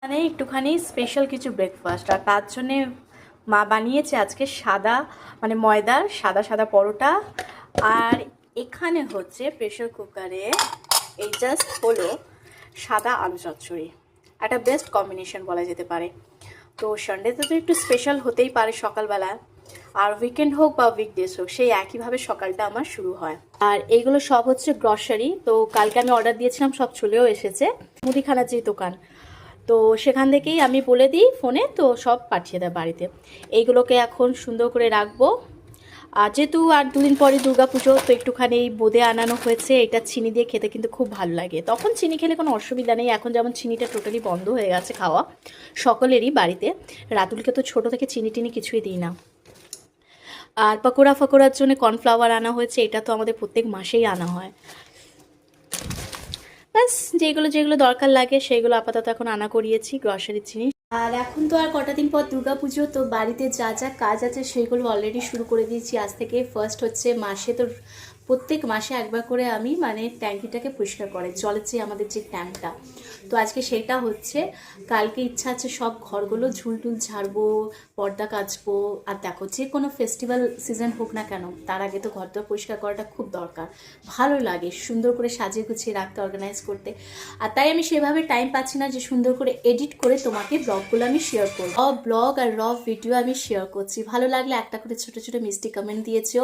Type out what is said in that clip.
মানে একটুখানি স্পেশাল কিছু ব্রেকফাস্ট, আর তার জন্যে মা বানিয়েছে আজকে সাদা মানে ময়দার সাদা সাদা পরোটা। আর এখানে হচ্ছে প্রেশার কুকারে এই জাস্ট হলো সাদা আলু চচ্চড়ি, একটা বেস্ট কম্বিনেশন বলা যেতে পারে। তো সানডেতে তো একটু স্পেশাল হতেই পারে সকালবেলা, আর উইকেন্ড হোক বা উইকডেজ হোক সেই একইভাবে সকালটা আমার শুরু হয়। আর এইগুলো সব হচ্ছে গ্রসারি, তো কালকে আমি অর্ডার দিয়েছিলাম, সব চলেও এসেছে। মুদিখানার যে দোকান, তো সেখান থেকেই আমি বলে দিই ফোনে, তো সব পাঠিয়ে দেয় বাড়িতে। এইগুলোকে এখন সুন্দর করে রাখবো। আর যেহেতু আর দুদিন পরে দুর্গাপুজো, তো একটুখানি বোঁদে আনানো হয়েছে, এটা চিনি দিয়ে খেতে কিন্তু খুব ভালো লাগে। তখন চিনি খেলে কোনো অসুবিধা নেই, এখন যেমন চিনিটা টোটালি বন্ধ হয়ে গেছে খাওয়া সকলেরই বাড়িতে। রাতুলকে তো ছোটো থেকে চিনি টিনি কিছুই দিই না। আর পকোড়া ফকোড়ার জন্য কর্নফ্লাওয়ার আনা হয়েছে, এটা তো আমাদের প্রত্যেক মাসেই আনা হয়। ব্যাস যেগুলো যেগুলো দরকার লাগে সেইগুলো আপাতত এখন আনা করিয়েছি গ্রসারির জিনিস। আর এখন তো আর কটা দিন পর দুর্গাপুজো, তো বাড়িতে যা যা কাজ আছে সেইগুলো অলরেডি শুরু করে দিয়েছি আজ থেকে। ফার্স্ট হচ্ছে মাসে তো প্রত্যেক মাসে একবার করে আমি মানে ট্যাঙ্কিটাকে পরিষ্কার করে জলের যে আমাদের যে ট্যাঙ্কটা, তো আজকে সেটা হচ্ছে। কালকে ইচ্ছা আছে সব ঘরগুলো ঝুলটুল ঝাড়বো, পর্দা কাচবো। আর দেখো যে কোনো ফেস্টিভ্যাল সিজন হোক না কেন, তার আগে তো ঘরটা পরিষ্কার করাটা খুব দরকার। ভালো লাগে সুন্দর করে সাজিয়ে গুছিয়ে রাখতে, অর্গানাইজ করতে। আর তাই আমি সেভাবে টাইম পাচ্ছি না যে সুন্দর করে এডিট করে তোমাকে ব্লগগুলো আমি শেয়ার করবো। ব্লগ আর র ভিডিও আমি শেয়ার করছি। ভালো লাগলে একটা করে ছোট ছোট মিষ্টি কমেন্ট দিয়েছো।